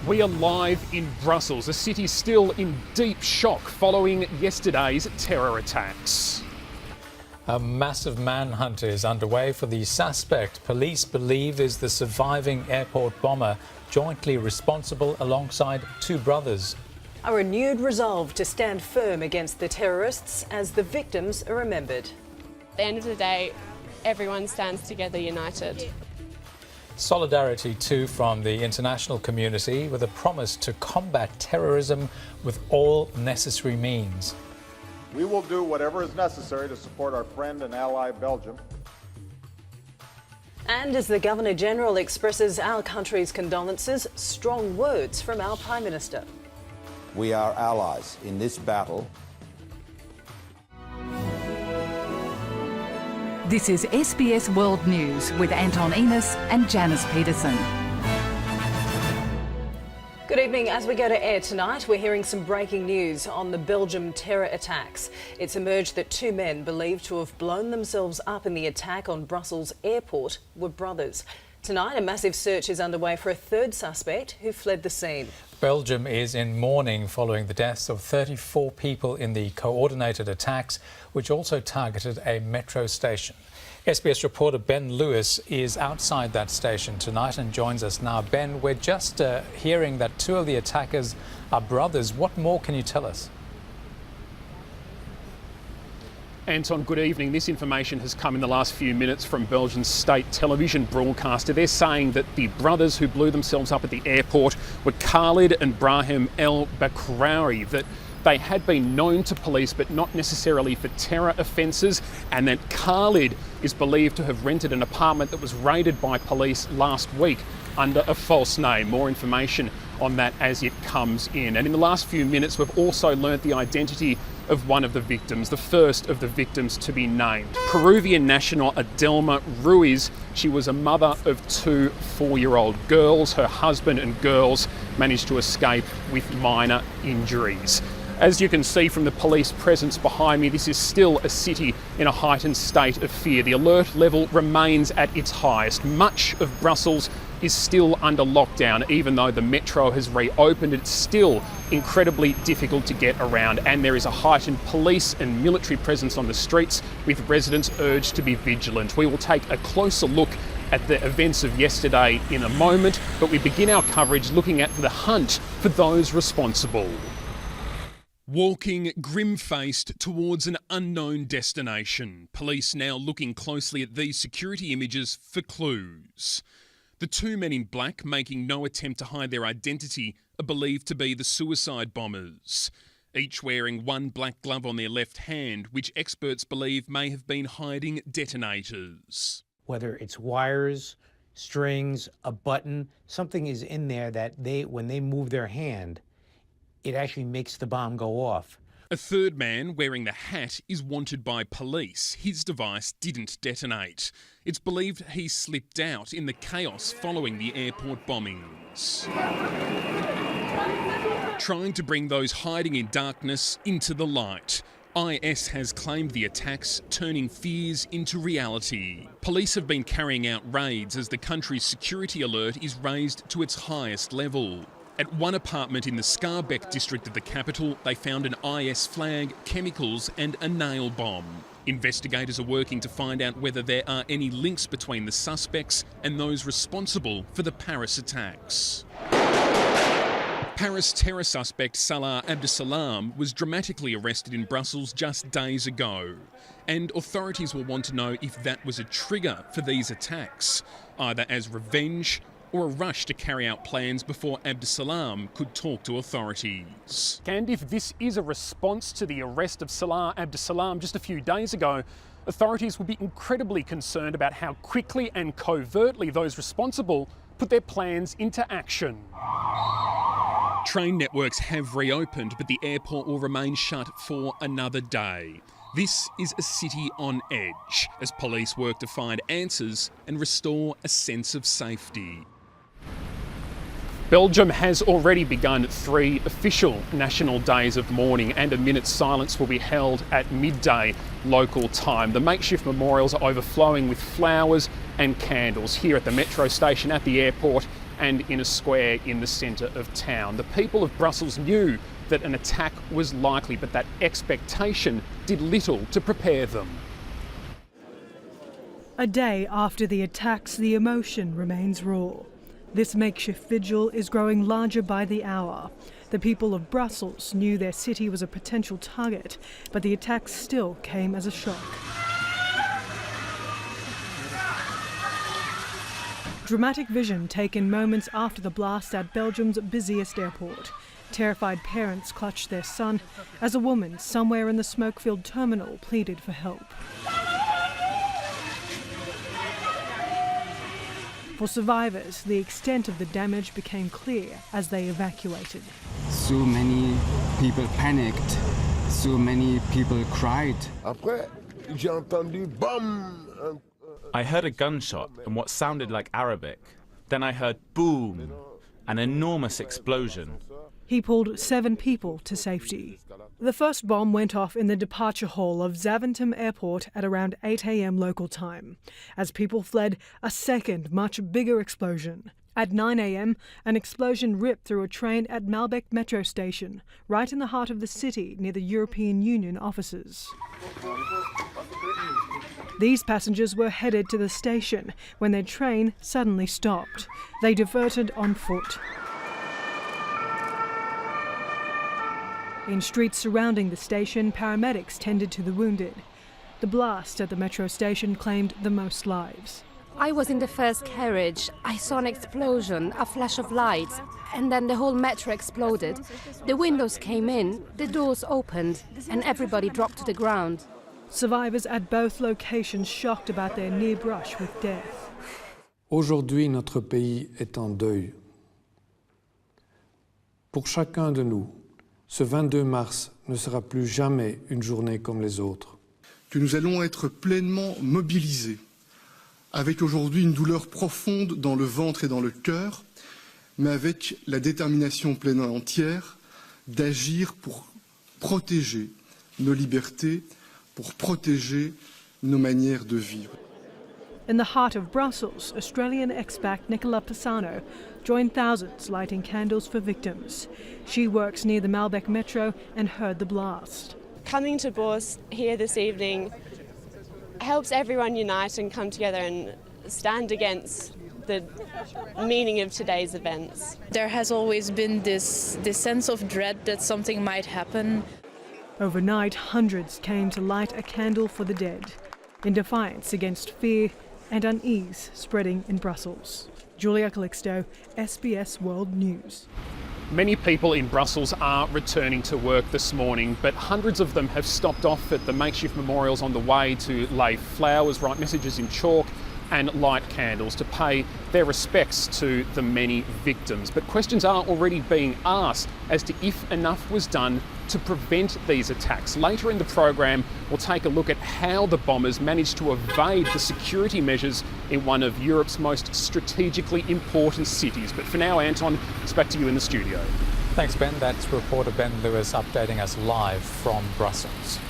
We are live in Brussels, a city still in deep shock following yesterday's terror attacks. A massive manhunt is underway for the suspect police believe is the surviving airport bomber, jointly responsible alongside two brothers. A renewed resolve to stand firm against the terrorists as the victims are remembered. At the end of the day, everyone stands together united. Solidarity too from the international community with a promise to combat terrorism with all necessary means. We will do whatever is necessary to support our friend and ally Belgium. And as the Governor-General expresses our country's condolences, strong words from our Prime Minister. We are allies in this battle. This is SBS World News with Anton Enos and Janice Peterson. Good evening. As we go to air tonight, we're hearing some breaking news on the Belgium terror attacks. It's emerged that two men believed to have blown themselves up in the attack on Brussels airport were brothers. Tonight, a massive search is underway for a third suspect who fled the scene. Belgium is in mourning following the deaths of 34 people in the coordinated attacks, which also targeted a metro station. SBS reporter Ben Lewis is outside that station tonight and joins us now. Ben, we're just hearing that two of the attackers are brothers. What more can you tell us? Anton, good evening. This information has come in the last few minutes from Belgian state television broadcaster. They're saying that the brothers who blew themselves up at the airport were Khalid and Brahim El Bakraoui, that they had been known to police but not necessarily for terror offences, and that Khalid is believed to have rented an apartment that was raided by police last week under a false name. More information on that as it comes in. And in the last few minutes, we've also learnt the identity of one of the victims, the first of the victims to be named. Peruvian national Adelma Ruiz. She was a mother of two 4-year-old girls. Her husband and girls managed to escape with minor injuries. As you can see from the police presence behind me, this is still a city in a heightened state of fear. The alert level remains at its highest. Much of Brussels is still under lockdown. Even though the metro has reopened, it's still incredibly difficult to get around, and there is a heightened police and military presence on the streets, with residents urged to be vigilant. We will take a closer look at the events of yesterday in a moment, but we begin our coverage looking at the hunt for those responsible. Walking grim-faced towards an unknown destination. Police now looking closely at these security images for clues. The two men in black, making no attempt to hide their identity, are believed to be the suicide bombers. Each wearing one black glove on their left hand, which experts believe may have been hiding detonators. Whether it's wires, strings, a button, something is in there that when they move their hand, it actually makes the bomb go off. A third man wearing the hat is wanted by police. His device didn't detonate. It's believed he slipped out in the chaos following the airport bombings. Trying to bring those hiding in darkness into the light. IS has claimed the attacks, turning fears into reality. Police have been carrying out raids as the country's security alert is raised to its highest level. At one apartment in the Schaerbeek district of the capital, they found an IS flag, chemicals and a nail bomb. Investigators are working to find out whether there are any links between the suspects and those responsible for the Paris attacks. Paris terror suspect Salah Abdeslam was dramatically arrested in Brussels just days ago. And authorities will want to know if that was a trigger for these attacks, either as revenge or a rush to carry out plans before Abdeslam could talk to authorities. And if this is a response to the arrest of Salah Abdeslam just a few days ago, authorities will be incredibly concerned about how quickly and covertly those responsible put their plans into action. Train networks have reopened, but the airport will remain shut for another day. This is a city on edge as police work to find answers and restore a sense of safety. Belgium has already begun 3 official national days of mourning, and a minute's silence will be held at midday local time. The makeshift memorials are overflowing with flowers and candles here at the metro station, at the airport and in a square in the centre of town. The people of Brussels knew that an attack was likely, but that expectation did little to prepare them. A day after the attacks, the emotion remains raw. This makeshift vigil is growing larger by the hour. The people of Brussels knew their city was a potential target, but the attacks still came as a shock. Dramatic vision taken moments after the blast at Belgium's busiest airport. Terrified parents clutched their son as a woman somewhere in the smoke-filled terminal pleaded for help. For survivors, the extent of the damage became clear as they evacuated. So many people panicked, so many people cried. I heard a gunshot and what sounded like Arabic. Then I heard boom, an enormous explosion. He pulled 7 people to safety. The first bomb went off in the departure hall of Zaventem Airport at around 8 a.m. local time. As people fled, a second, much bigger explosion. At 9 a.m, an explosion ripped through a train at Malbec metro station, right in the heart of the city near the European Union offices. These passengers were headed to the station when their train suddenly stopped. They diverted on foot. In streets surrounding the station, paramedics tended to the wounded. The blast at the metro station claimed the most lives. I was in the first carriage. I saw an explosion, a flash of light, and then the whole metro exploded. The windows came in, the doors opened, and everybody dropped to the ground. Survivors at both locations shocked about their near brush with death. Aujourd'hui, notre pays est en deuil. Pour chacun de nous, ce 22 mars ne sera plus jamais une journée comme les autres. Que nous allons être pleinement mobilisés, avec aujourd'hui une douleur profonde dans le ventre et dans le cœur, mais avec la détermination pleine et entière d'agir pour protéger nos libertés, pour protéger nos manières de vivre. In the heart of Brussels, Australian expat Nicola Pisano joined thousands lighting candles for victims. She works near the Malbec metro and heard the blast. Coming to Bourse here this evening helps everyone unite and come together and stand against the meaning of today's events. There has always been this sense of dread that something might happen. Overnight, hundreds came to light a candle for the dead, in defiance against fear and unease spreading in Brussels. Julia Calixto, SBS World News. Many people in Brussels are returning to work this morning, but hundreds of them have stopped off at the makeshift memorials on the way to lay flowers, write messages in chalk and light candles to pay their respects to the many victims. But questions are already being asked as to if enough was done to prevent these attacks. Later in the program, we'll take a look at how the bombers managed to evade the security measures in one of Europe's most strategically important cities. But for now, Anton, it's back to you in the studio. Thanks, Ben. That's reporter Ben Lewis updating us live from Brussels.